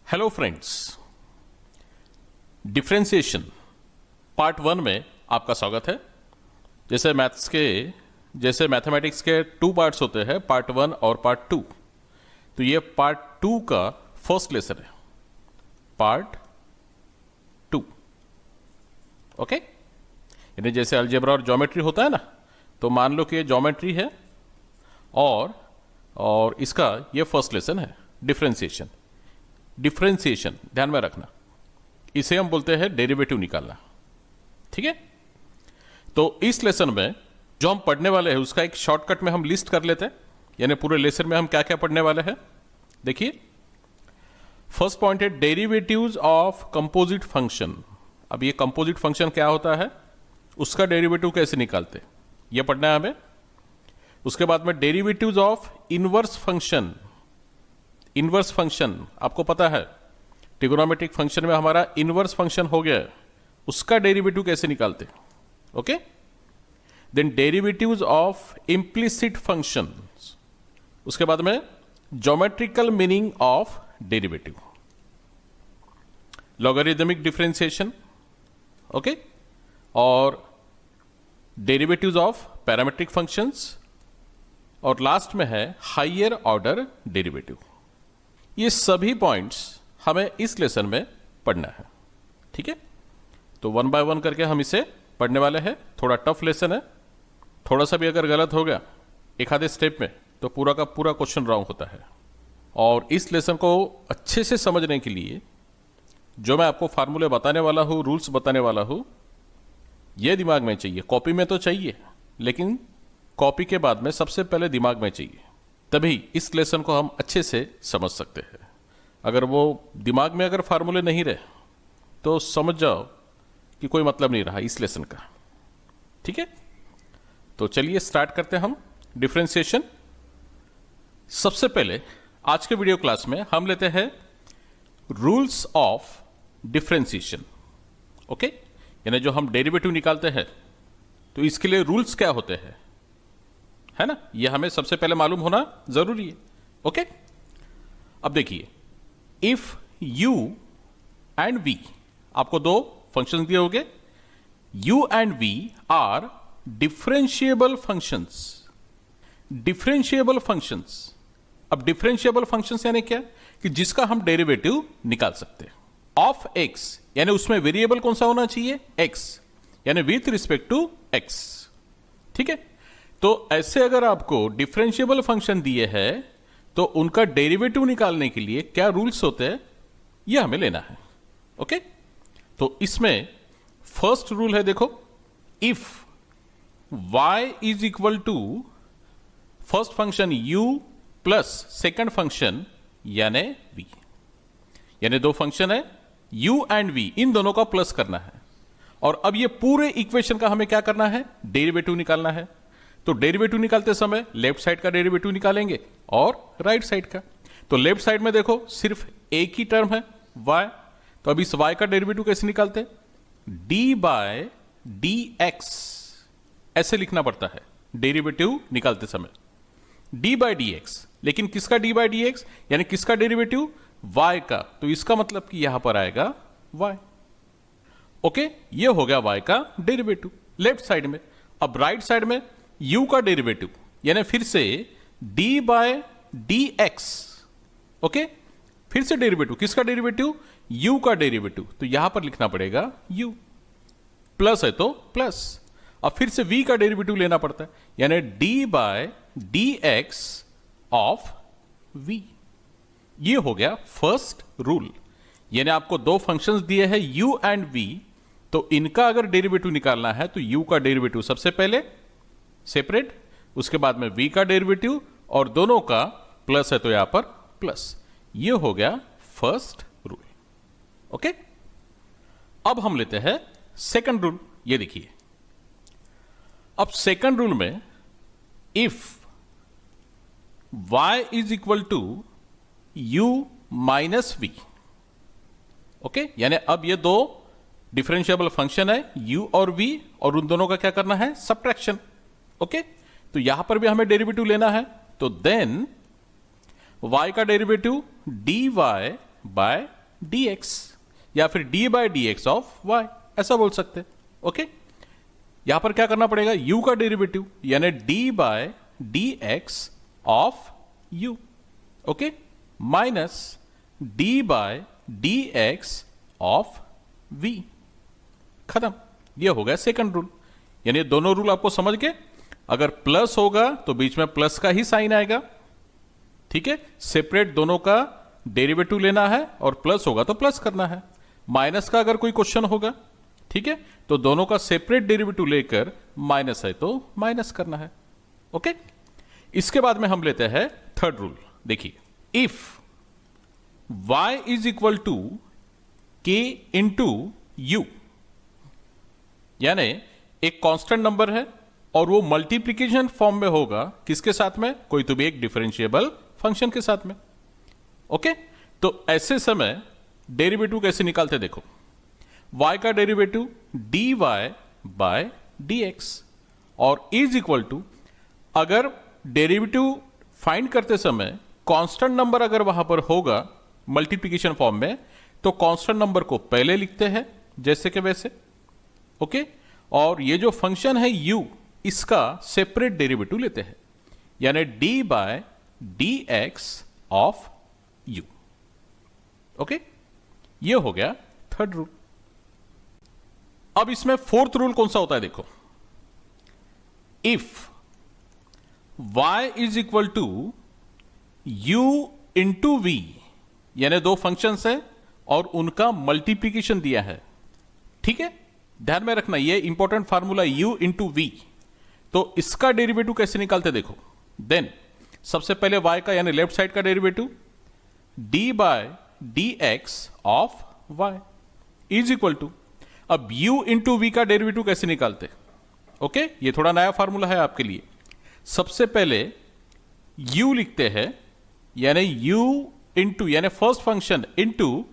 Hello friends, differentiation part 1 में आपका स्वागत है। जैसे मैथमेटिक्स के 2 पार्ट्स होते हैं, पार्ट 1 और पार्ट 2। तो ये पार्ट 2 का फर्स्ट लेसन है, पार्ट 2। ओके, यानी जैसे अलजेब्रा और ज्योमेट्री होता है ना, तो मान लो कि ये ज्योमेट्री है और इसका ये फर्स्ट लेसन है, डिफरेंशिएशन। डिफरेंशिएशन ध्यान में रखना, इसे हम बोलते हैं डेरिवेटिव निकालना। ठीक है, तो इस लेसन में जो हम पढ़ने वाले हैं उसका एक शॉर्टकट में हम लिस्ट कर लेते हैं, यानी पूरे लेसन में हम क्या क्या पढ़ने वाले हैं। देखिए, फर्स्ट पॉइंट है डेरिवेटिव्स ऑफ कंपोजिट फंक्शन। अब ये कंपोजिट फंक्शन क्या होता है, उसका डेरिवेटिव कैसे निकालते, ये पढ़ना है हमें। उसके बाद में derivatives of inverse function. Inverse function आपको पता है, ट्रिगोनोमेट्रिक फंक्शन में हमारा इनवर्स फंक्शन हो गया है, उसका डेरिवेटिव कैसे निकालते। Okay, then derivatives of implicit functions. उसके बाद में geometrical meaning of derivative, logarithmic differentiation. Okay, और डेरिवेटिव्स ऑफ पैरामीट्रिक फंक्शंस, और लास्ट में है हायर ऑर्डर डेरिवेटिव। ये सभी पॉइंट्स हमें इस लेसन में पढ़ना है। ठीक है, तो 1 बाय 1 करके हम इसे पढ़ने वाले हैं। थोड़ा टफ लेसन है, थोड़ा सा भी अगर गलत हो गया एक आधे स्टेप में तो पूरा का पूरा क्वेश्चन रॉन्ग होता है। और इस लेसन को अच्छे से समझने के लिए जो मैं आपको फार्मूले बताने वाला हूँ, रूल्स बताने वाला हूँ, ये दिमाग में चाहिए। कॉपी में तो चाहिए, लेकिन कॉपी के बाद में सबसे पहले दिमाग में चाहिए, तभी इस लेसन को हम अच्छे से समझ सकते हैं। अगर वो दिमाग में अगर फार्मूले नहीं रहे तो समझ जाओ कि कोई मतलब नहीं रहा इस लेसन का। ठीक है, तो चलिए स्टार्ट करते हैं हम डिफरेंशिएशन। सबसे पहले आज के वीडियो क्लास में हम लेते हैं रूल्स ऑफ डिफरेंशिएशन। ओके, यानी जो हम डेरिवेटिव निकालते हैं तो इसके लिए रूल्स क्या होते हैं, है ना, ये हमें सबसे पहले मालूम होना जरूरी है। ओके, अब देखिए, इफ u एंड v, आपको दो फंक्शंस दिए होंगे, u and v are differentiable functions. Differentiable functions, अब डिफरेंशिएबल फंक्शंस यानी क्या, कि जिसका हम डेरिवेटिव निकाल सकते हैं ऑफ x, यानी उसमें वेरिएबल कौन सा होना चाहिए, x, यानी विथ रिस्पेक्ट टू x। ठीक है, तो ऐसे अगर आपको डिफरेंशिएबल फंक्शन दिए हैं तो उनका डेरिवेटिव निकालने के लिए क्या रूल्स होते हैं, यह हमें लेना है। ओके, तो इसमें फर्स्ट रूल है, देखो, if y is equal to first function u plus second function यानी v, यानी दो फंक्शन है u एंड v, इन दोनों का प्लस करना है। और अब ये पूरे इक्वेशन का हमें क्या करना है, डेरिवेटिव निकालना है। तो डेरिवेटिव निकालते समय लेफ्ट साइड का डेरिवेटिव निकालेंगे और राइट साइड का। तो लेफ्ट साइड में देखो सिर्फ एक ही टर्म है y, तो अब इस y का डेरिवेटिव कैसे निकालते हैं, d बाय dx, ऐसे लिखना पड़ता है डेरिवेटिव निकालते समय, d बाय dx। लेकिन किसका d बाय dx, यानी किसका डेरिवेटिव, y का, तो इसका मतलब कि यहां पर आएगा y। ओके, ये हो गया y का डेरिवेटिव लेफ्ट साइड में। अब राइट साइड में u का डेरिवेटिव, यानी फिर से d बाय dx। ओके, फिर से डेरिवेटिव, किसका डेरिवेटिव, u का डेरिवेटिव, तो यहां पर लिखना पड़ेगा u, प्लस है तो प्लस। अब फिर से v का डेरिवेटिव लेना पड़ता है, यानी d by dx of v। ये हो गया फर्स्ट रूल, यानी आपको दो फंक्शंस दिए हैं u एंड v, तो इनका अगर डेरिवेटिव निकालना है तो u का डेरिवेटिव सबसे पहले सेपरेट, उसके बाद में v का डेरिवेटिव, और दोनों का प्लस है तो यहां पर प्लस। ये हो गया फर्स्ट रूल। ओके, अब हम लेते हैं सेकंड रूल। ये देखिए, अब सेकंड रूल में if y is equal to u minus v। Okay, यानी अब ये दो डिफरेंशिएबल फंक्शन है u और v, और उन दोनों का क्या करना है, सब्ट्रैक्शन। ओके, तो यहां पर भी हमें डेरिवेटिव लेना है, तो देन y का डेरिवेटिव dy बाय dx या फिर d by dx of y, ऐसा बोल सकते हैं। ओके, यहां पर क्या करना पड़ेगा, u का डेरिवेटिव यानी d by dx of u, okay, minus d by dx of v। खत्म, ये हो गया सेकंड रूल। यानी दोनों रूल आपको समझ के, अगर प्लस होगा तो बीच में प्लस का ही साइन आएगा, ठीक है, सेपरेट दोनों का डेरिवेटिव लेना है, और प्लस होगा तो प्लस करना है। माइनस का अगर कोई क्वेश्चन होगा, ठीक है, तो दोनों का सेपरेट डेरिवेटिव लेकर माइनस है तो माइनस करना है। ओके, इसके बाद में हम लेते हैं थर्ड रूल। देखिए, if y is equal to k into U, यानी एक कांस्टेंट नंबर है और वो मल्टीप्लीकेशन फॉर्म में होगा, किसके साथ में, कोई तो भी एक डिफरेंशिएबल फंक्शन के साथ में। ओके, तो ऐसे समय डेरिवेटिव कैसे निकालते, देखो, y का डेरिवेटिव dy बाय dx, और इज इक्वल टू, अगर डेरिवेटिव फाइंड करते समय कांस्टेंट नंबर अगर वहां पर होगा मल्टीप्लिकेशन फॉर्म में, तो कांस्टेंट नंबर को पहले लिखते हैं जैसे कि वैसे। ओके, और ये जो फंक्शन है u, इसका सेपरेट डेरिवेटिव लेते हैं, यानी d by dx of u। Okay, ये हो गया थर्ड रूल। अब इसमें फोर्थ रूल कौन सा होता है, देखो, if y is equal to u into v, यानी दो फंक्शंस है और उनका मल्टीप्लीकेशन दिया है, ठीक है, ध्यान में रखना ये important formula u into v। तो इसका डेरिवेटिव कैसे निकालते, देखो, देन सबसे पहले y का यानी लेफ्ट साइड का derivative d by dx of y is equal to, अब u इंटू v का डेरिवेटिव कैसे निकालते, ओके, ये थोड़ा नया फार्मूला है आपके लिए। सबसे पहले u लिखते हैं, यानी u इंटू, यानी first function into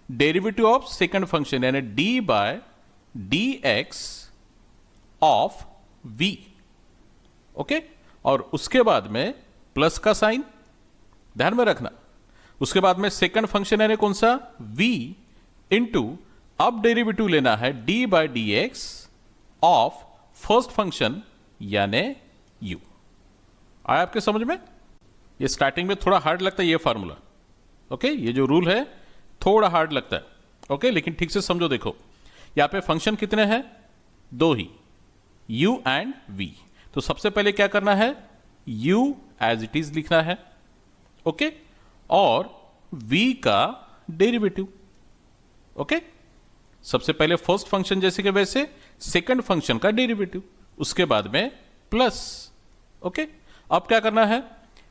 derivative of second function, यानी d by dx of v। Okay, और उसके बाद में प्लस का साइन, ध्यान में रखना। उसके बाद में सेकंड फंक्शन यानी कौन सा, v इंटू, अब डेरिवेटिव लेना है d by dx of first function यानी u। आया आपके समझ में? ये स्टार्टिंग में थोड़ा हार्ड लगता है ये फार्मूला, ओके, ये जो रूल है थोड़ा हार्ड लगता है, ओके, लेकिन ठीक से समझो। देखो, यहां पे फंक्शन कितने हैं, दो ही, u एंड v। तो सबसे पहले क्या करना है, u एज इट इज लिखना है, ओके, और v का डेरिवेटिव। ओके, सबसे पहले फर्स्ट फंक्शन जैसे कि वैसे सेकंड फंक्शन का डेरिवेटिव, उसके बाद में प्लस। ओके, अब क्या करना है,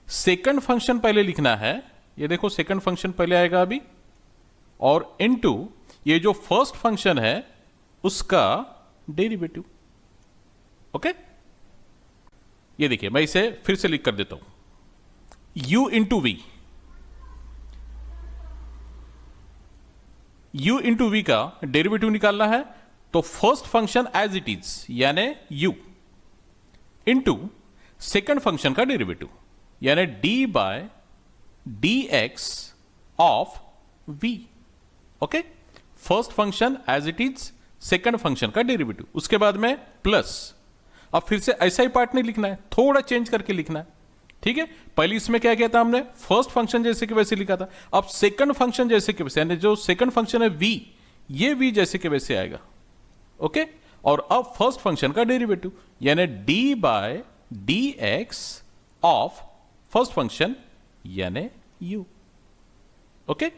सेकंड फंक्शन पहले लिखना है, ये देखो सेकंड फंक्शन पहले आएगा अभी, और इनटू ये जो फर्स्ट फंक्शन है उसका डेरिवेटिव। ओके, ये देखिए मैं इसे फिर से लिख कर देता हूं, u into V, u into V का डेरिवेटिव निकालना है, तो first function as it is यानी u इंटू सेकंड फंक्शन का डेरिवेटिव यानी d by dx of v। Okay, first function as it is, second function का डेरिवेटिव, उसके बाद में प्लस। अब फिर से ऐसा ही पार्ट नहीं लिखना है, थोड़ा चेंज करके लिखना है, ठीक है। पहले इसमें क्या किया था हमने, फर्स्ट फंक्शन जैसे कि वैसे लिखा था, अब सेकंड फंक्शन जैसे कि वैसे, यानी जो सेकंड फंक्शन है v, ये v जैसे कि वैसे आएगा। ओके, और अब फर्स्ट फंक्शन का डेरिवेटिव यानी d by dx of first function यानी u। ओके,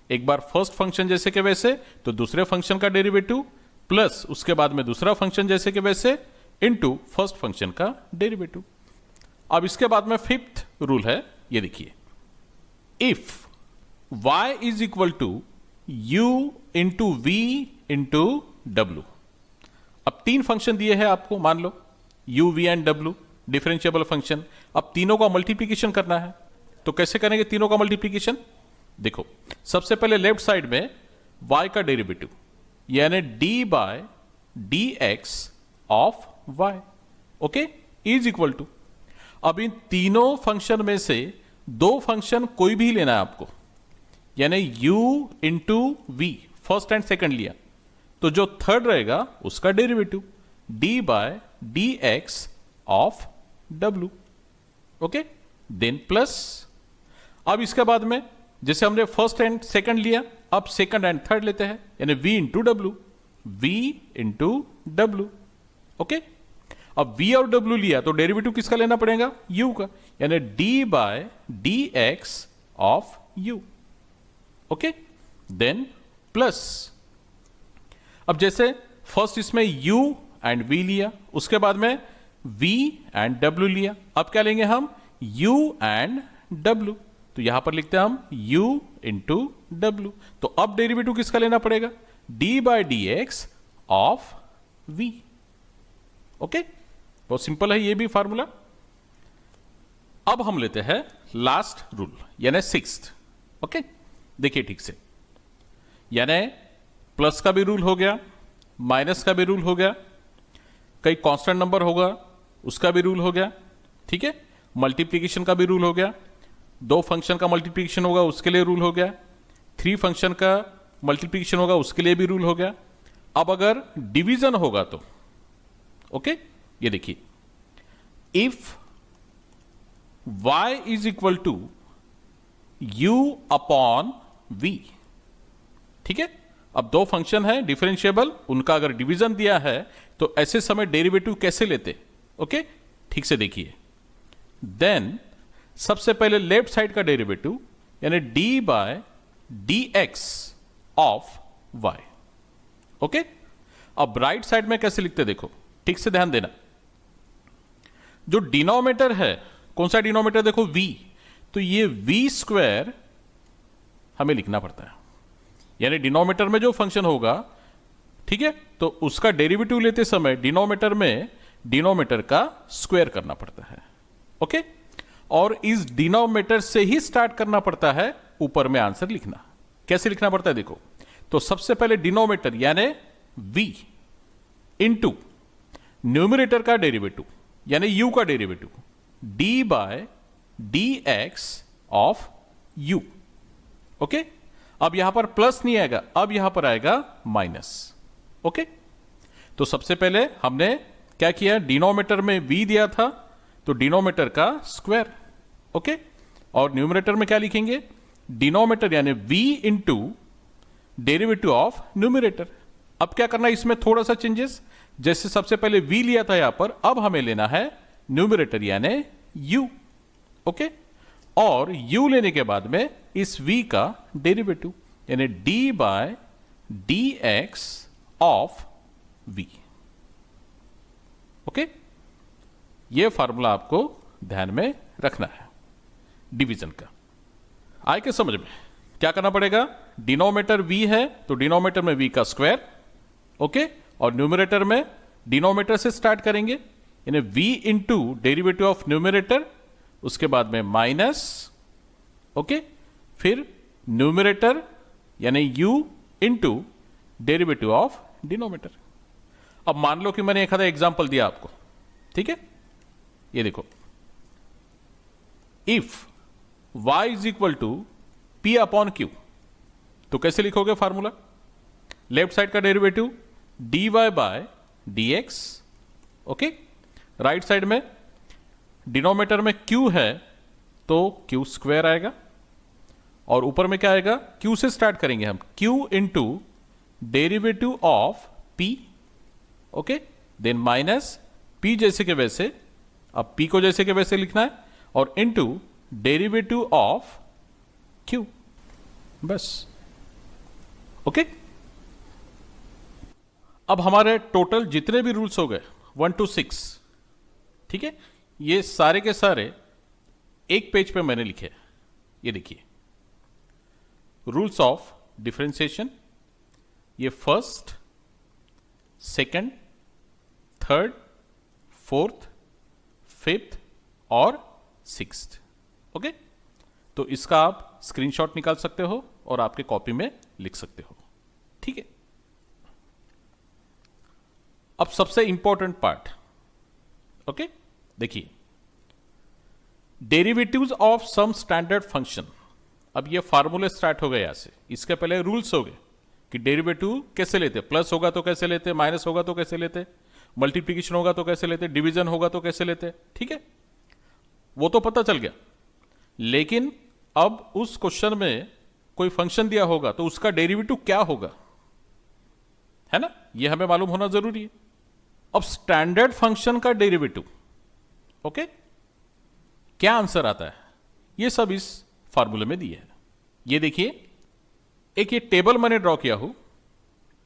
एक बार फर्स्ट फंक्शन जैसे कि वैसे तो दूसरे फंक्शन का डेरिवेटिव प्लस उसके बाद में दूसरा फंक्शन जैसे कि वैसे इनटू फर्स्ट फंक्शन का डेरिवेटिव। अब इसके बाद में फिफ्थ रूल है, ये देखिए, if y is equal to u into v into w। अब तीन फंक्शन दिए हैं आपको, मान लो u, v and w differentiable function. अब तीनों का मल्टीप्लीकेशन करना है, तो कैसे करेंगे तीनों का मल्टीप्लीकेशन, देखो, सबसे पहले लेफ्ट साइड में y का डेरिवेटिव यानी d by dx of y, okay, is equal to, अब इन तीनों फंक्शन में से दो फंक्शन कोई भी लेना है आपको, यानी u into V, first and second लिया, तो जो थर्ड रहेगा उसका derivative d by D x of w। Okay, then plus, अब इसके बाद में जैसे हमने फर्स्ट एंड सेकंड लिया, अब सेकंड एंड थर्ड लेते हैं, यानी v into W, v into W. Okay, अब v और w लिया तो डेरिवेटिव किसका लेना पड़ेगा, u का, यानी d by D x of u। Okay, then plus, अब जैसे फर्स्ट इसमें u एंड v लिया, उसके बाद में v एंड w लिया, अब क्या लेंगे हम, u एंड w, तो यहां पर लिखते हैं हम u इंटू डब्ल्यू। तो अब डेरिवेटिव किसका लेना पड़ेगा, d by D x of v। Okay, बहुत सिंपल है ये भी फार्मूला। अब हम लेते हैं लास्ट रूल, यानी सिक्स्थ। ओके, देखिए ठीक से, यानी प्लस का भी रूल हो गया, माइनस का भी रूल हो गया, कई कांस्टेंट नंबर होगा उसका भी रूल हो गया, ठीक है, मल्टीप्लिकेशन का भी रूल हो गया, दो फंक्शन का मल्टीप्लिकेशन होगा उसके लिए रूल हो गया, थ्री फंक्शन का मल्टीप्लिकेशन होगा उसके लिए भी रूल हो गया। अब अगर डिवीजन होगा तो ओके, ये देखिए, if y is equal to u upon v, ठीक है, अब दो फंक्शन है डिफरेंशिएबल, उनका अगर डिवीजन दिया है तो ऐसे समय डेरिवेटिव कैसे लेते, ओके, ठीक से देखिए। देन सबसे पहले लेफ्ट साइड का डेरिवेटिव यानी d by D x of y। Okay, अब राइट साइड में कैसे लिखते देखो, ठीक से ध्यान देना, जो डिनोमिनेटर है, कौन सा डिनोमिनेटर देखो, v, तो ये v स्क्वायर हमें लिखना पड़ता है, यानी डिनोमिनेटर में जो फंक्शन होगा, ठीक है, तो उसका डेरिवेटिव लेते समय डिनोमिनेटर में डिनोमिनेटर का स्क्वायर करना पड़ता है। ओके, और इस डिनोमिनेटर से ही स्टार्ट करना पड़ता है ऊपर में आंसर लिखना। कैसे लिखना पड़ता है देखो, तो सबसे पहले डिनोमिनेटर यानी v इंटू न्यूमरेटर का डेरिवेटिव यानी u का derivative d by D x of u। Okay, अब यहां पर प्लस नहीं आएगा, अब यहां पर आएगा माइनस। ओके, तो सबसे पहले हमने क्या किया, डिनोमिनेटर में v दिया था तो डिनोमिनेटर का स्क्वायर। ओके, और न्यूमरेटर में क्या लिखेंगे, डिनोमिनेटर यानी v into derivative of numerator. अब क्या करना है, इसमें थोड़ा सा चेंजेस, जैसे सबसे पहले v लिया था यहां पर, अब हमें लेना है न्यूमरेटर यानी u। ओके, और u लेने के बाद में इस v का डेरिवेटिव यानी d by D x of v। Okay, यह फार्मूला आपको ध्यान में रखना है डिवीजन का। आए के समझ में, क्या करना पड़ेगा, डिनोमिनेटर v है तो डिनोमिनेटर में v का स्क्वायर, ओके, और न्यूमरेटर में डिनोमिनेटर से स्टार्ट करेंगे यानी v into derivative of numerator, उसके बाद में माइनस, ओके, फिर न्यूमरेटर यानी u into derivative of denominator. अब मान लो कि मैंने एक आधा एग्जांपल दिया आपको, ठीक है, ये देखो, if y is equal to p upon q, तो कैसे लिखोगे फार्मूला, लेफ्ट साइड का derivative dy by dx। Okay, right side में डिनोमिनेटर में q है तो q स्क्वायर आएगा, और ऊपर में क्या आएगा, q से स्टार्ट करेंगे हम, q into derivative of p। Okay, then minus p जैसे के वैसे, अब p को जैसे के वैसे लिखना है, और इंटू डेरिवेटिव ऑफ q, बस। ओके, अब हमारे टोटल जितने भी रूल्स हो गए 1 to 6, ठीक है, ये सारे के सारे एक पेज पे मैंने लिखे। ये देखिए, रूल्स ऑफ डिफरेंशिएशन, ये first, second, third, fourth, fifth और सिक्स्थ। ओके, तो इसका आप स्क्रीनशॉट निकाल सकते हो और आपके कॉपी में लिख सकते हो, ठीक है। अब सबसे इंपॉर्टेंट पार्ट, ओके, देखिए, derivatives of some standard function अब ये फार्मूले स्टार्ट हो गए यहां से, इसके पहले रूल्स हो गए कि डेरिवेटिव कैसे लेते, प्लस होगा तो कैसे लेते, माइनस होगा तो कैसे लेते, मल्टीप्लीकेशन होगा तो कैसे लेते, डिवीजन होगा तो कैसे लेते, ठीक है, वो तो पता चल गया। लेकिन अब उस क्वेश्चन में कोई फंक्शन दिया होगा तो उसका डेरिवेटिव क्या होगा, है ना, ये हमें मालूम होना जरूरी है। अब स्टैंडर्ड फंक्शन का डेरिवेटिव, ओके, क्या आंसर आता है, ये सब इस फार्मूले में दिए है। ये देखिए, एक ये टेबल मैंने ड्रॉ किया हूं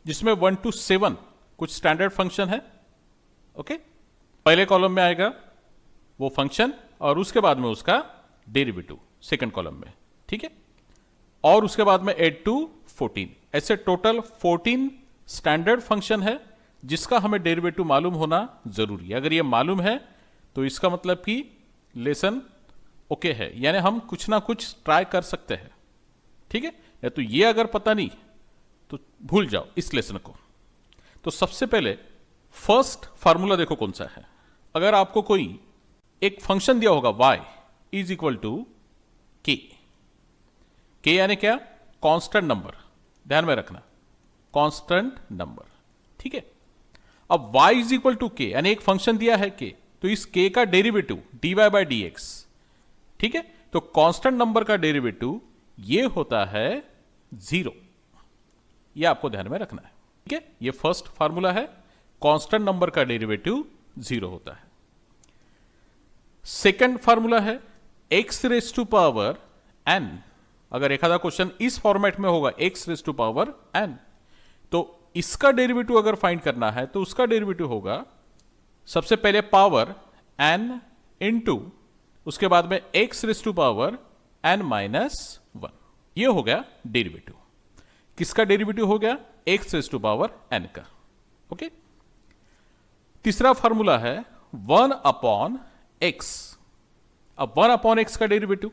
जिसमें 1 to 7 कुछ स्टैंडर्ड फंक्शन है, ओके। पहले कॉलम में आएगा वो फंक्शन और उसके बाद में उसका डेरिवेटिव सेकंड कॉलम में, ठीक है, और उसके बाद में 8 to 14, ऐसे टोटल 14 स्टैंडर्ड फंक्शन है जिसका हमें डेरिवेटिव मालूम होना जरूरी है। अगर ये मालूम है तो इसका मतलब कि लेसन ओके है, यानी हम कुछ ना कुछ ट्राई कर सकते हैं, ठीक है। या तो ये अगर पता नहीं तो भूल जाओ इस लेसन को। तो सबसे पहले फर्स्ट फार्मूला देखो कौन सा है। अगर आपको कोई एक फंक्शन दिया होगा y is equal to k, यानी क्या, कांस्टेंट नंबर, ध्यान में रखना, कांस्टेंट नंबर, ठीक है। अब y is equal to k यानी एक फंक्शन दिया है k, तो इस k का डेरिवेटिव dy बाय dx, ठीक है। तो कांस्टेंट नंबर का डेरिवेटिव ये होता है 0, ये आपको ध्यान में रखना है, ठीक है। ये फर्स्ट फार्मूला है, कांस्टेंट नंबर का डेरिवेटिव 0 होता है। सेकंड फार्मूला है x raise to power n। अगर एक आधा क्वेश्चन इस फॉर्मेट में होगा x raise to power n, तो इसका डेरिवेटिव अगर फाइंड करना है तो उसका डेरिवेटिव होगा सबसे पहले पावर n इंटू उसके बाद में x raise to power n minus 1, ये हो गया डेरिवेटिव। किसका डेरिवेटिव हो गया, x raise to power n का, ओके। तीसरा फॉर्मूला है 1 अपॉन x। अब 1 अपॉन x का derivative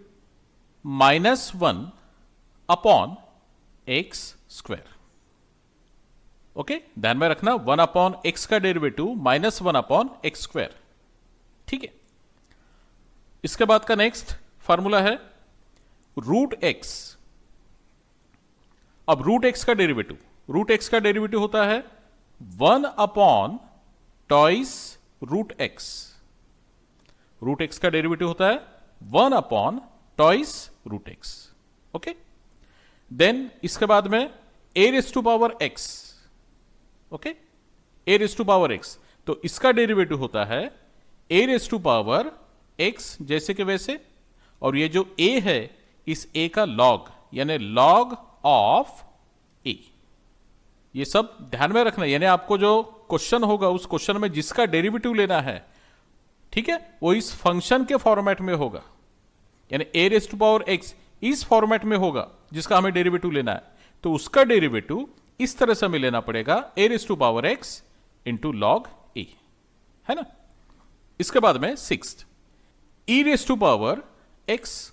minus 1 upon x square, okay, ध्यान में रखना, 1 अपॉन x का derivative minus 1 upon x square, ठीक है। इसके बाद का नेक्स्ट फॉर्मूला है रूट x। अब रूट x का डेरिवेटिव होता है 1 upon twice root x। Root x का डेरिवेटिव होता है 1 upon twice root x, okay. Then इसके बाद में a raise to power x, okay, a raise to power x, तो इसका डेरिवेटिव होता है a raise to power x जैसे कि वैसे, और ये जो a है इस a का लॉग, यानी लॉग ऑफ a। ये सब ध्यान में रखना, यानी आपको जो क्वेश्चन होगा उस क्वेश्चन में जिसका डेरिवेटिव लेना है, ठीक है, वो इस फंक्शन के फॉर्मेट में होगा, यानी a raise to power x इस फॉर्मेट में होगा जिसका हमें डेरिवेटिव लेना है, तो उसका डेरिवेटिव इस तरह से हमें लेना पड़ेगा a raise to power x into log a, है ना। इसके बाद में sixth e raise to power x,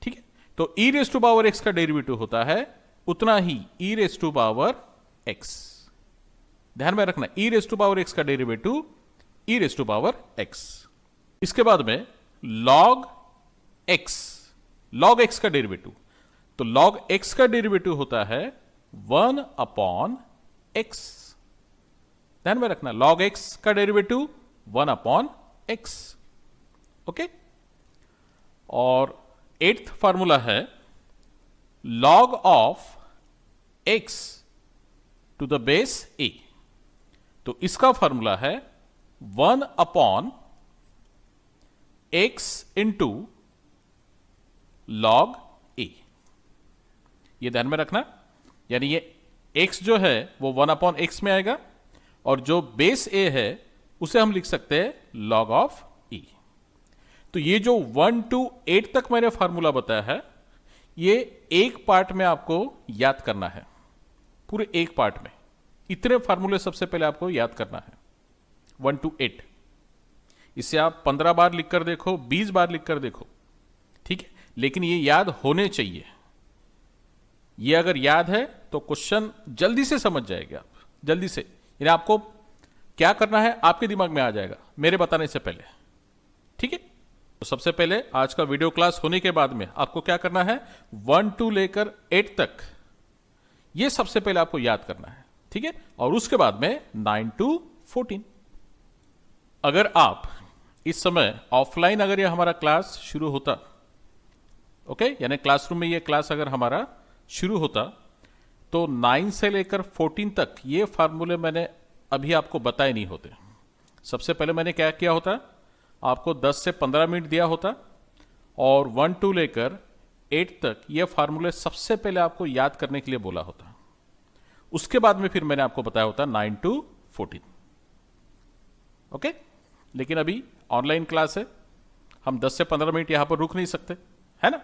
ठीक है, तो e raise to power x का डेरिवेटिव होता है उतना ही e raise to power x, ध्यान में रखना, e raise to power x का derivative e raise to power x। इसके बाद में log x का डेरिवेटिव, तो log x का डेरिवेटिव होता है 1 अपॉन x, ध्यान में रखना, log x का डेरिवेटिव 1 अपॉन x, ओके। और एट्थ फॉर्मूला है log of x to the base a, तो इसका फॉर्मूला है 1 upon x into log a, ये ध्यान में रखना, यानी ये x जो है वो 1 अपॉन x में आएगा और जो बेस a है उसे हम लिख सकते हैं log ऑफ a। तो ये जो 1 to 8 तक मैंने फार्मूला बताया है, ये एक पार्ट में आपको याद करना है, पूरे एक पार्ट में इतने फार्मूले सबसे पहले आपको याद करना है 1 to 8। इसे आप 15 बार लिखकर देखो, 20 बार लिखकर देखो, ठीक है, लेकिन ये याद होने चाहिए। ये अगर याद है तो क्वेश्चन जल्दी से समझ जाएगा आप, जल्दी से, यानी आपको क्या करना है आपके दिमाग में आ जाएगा मेरे बताने से पहले, ठीक है। तो सबसे पहले आज का वीडियो क्लास होने के बाद में आपको क्या करना है, 1 to लेकर 8 तक ये सबसे पहले आपको याद करना है, ठीक है। और उसके बाद में 9 to 14। अगर आप इस समय ऑफलाइन अगर ये हमारा क्लास शुरू होता, ओके, यानी क्लासरूम में ये क्लास अगर हमारा शुरू होता, तो 9 से लेकर 14 तक ये फार्मूले मैंने अभी आपको बताए नहीं होते। सबसे पहले मैंने क्या किया होता, आपको 10 से 15 मिनट दिया होता और 1 to लेकर 8 तक ये फार्मूले सबसे पहले आपको याद करने के लिए बोला होता। उसके बाद में फिर मैंने आपको बताया होता 9 to 14, ओके। लेकिन अभी ऑनलाइन क्लास है, हम 10 से 15 मिनट यहां पर रुक नहीं सकते, है ना।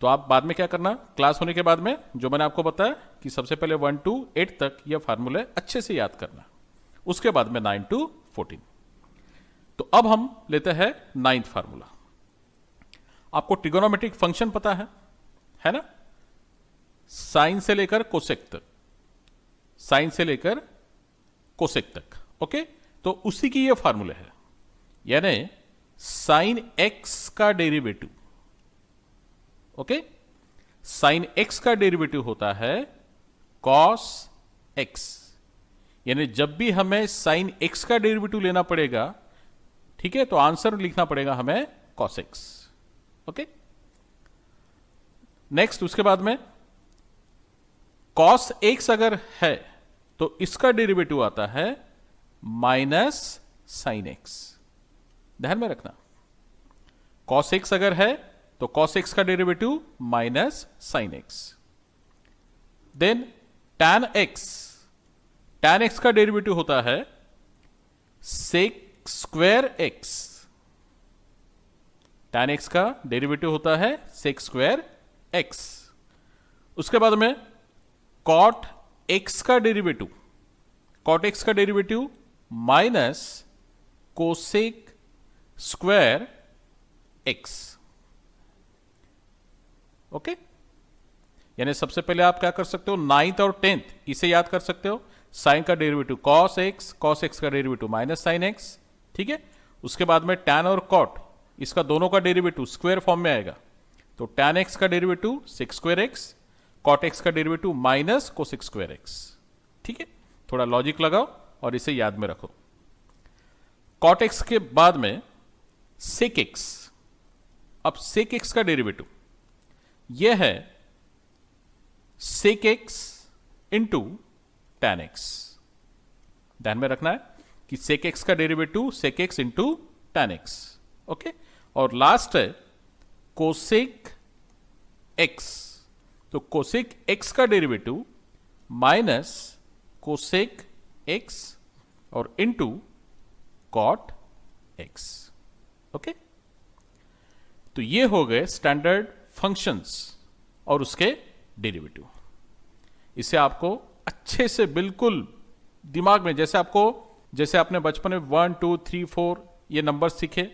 तो आप बाद में क्या करना, क्लास होने के बाद में जो मैंने आपको बताया कि सबसे पहले 1 to 8 तक ये फार्मूले अच्छे से याद करना, उसके बाद में 9 to 14। तो अब हम लेते हैं 9th फार्मूला। आपको ट्रिगोनोमेट्रिक फंक्शन पता है ना, साइन से लेकर कोसेक तक, साइन से लेकर कोसेक तक, ओके। तो उसी की ये फार्मूले है, यानी साइन एक्स का डेरिवेटिव, ओके, साइन एक्स का डेरिवेटिव होता है कॉस एक्स। यानी जब भी हमें साइन एक्स का डेरिवेटिव लेना पड़ेगा, ठीक है, तो आंसर लिखना पड़ेगा हमें कॉस एक्स, ओके। नेक्स्ट उसके बाद में कॉस एक्स अगर है तो इसका डेरिवेटिव आता है माइनस साइन एक्स। ध्यान में रखना, कॉस एक्स अगर है तो कॉस एक्स का derivative minus sine x. Then tan x, tan x का डेरिवेटिव होता है sec square x. Tan x का डेरिवेटिव होता है सेक स्क्वायर एक्स। उसके बाद में कॉट एक्स का डेरिवेटिव, कॉट एक्स का derivative minus cosec square x, okay. यानी सबसे पहले आप क्या कर सकते हो, 9th और 10th इसे याद कर सकते हो। साइन का derivative cos x, cos x का डेरिवेटिव माइनस साइन एक्स, ठीक है। उसके बाद में टैन और कॉट, इसका दोनों का डेरिवेटिव स्क्वायर फॉर्म में आएगा, तो टैन एक्स का derivative sec square x, cot x का derivative minus cosec square x, ठीक है। थोड़ा लॉजिक लगाओ और इसे याद में रखो। कॉट एक्स के बाद में सेक एक्स, अब सेक एक्स का डेरिवेटिव यह है sec x into tan x. ध्यान में रखना है कि सेक एक्स का derivative sec x into tan x, okay. और लास्ट है कोसेक एक्स, तो कोसेक एक्स का डेरिवेटिव माइनस कोसेक एक्स और इंटू कॉट एक्स, ओके। तो ये हो गए स्टैंडर्ड फंक्शंस और उसके डेरिवेटिव। इसे आपको अच्छे से बिल्कुल दिमाग में, जैसे आपने बचपन में 1 2 3 4 ये नंबर सीखे,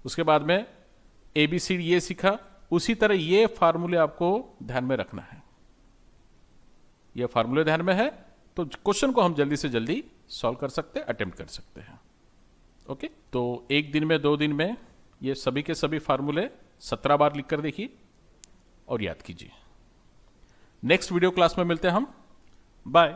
उसके बाद में ABCD ये सीखा, उसी तरह ये फार्मूले आपको ध्यान में रखना है। ये फार्मूले ध्यान में है तो क्वेश्चन को हम जल्दी से जल्दी सॉल्व कर सकते हैं, अटेम्प्ट कर सकते हैं, ओके। तो एक दिन में 2 दिन में ये सभी के सभी फार्मूले 17 बार लिख कर देखिए और याद कीजिए। नेक्स्ट वीडियो क्लास में मिलते हैं हम, बाय।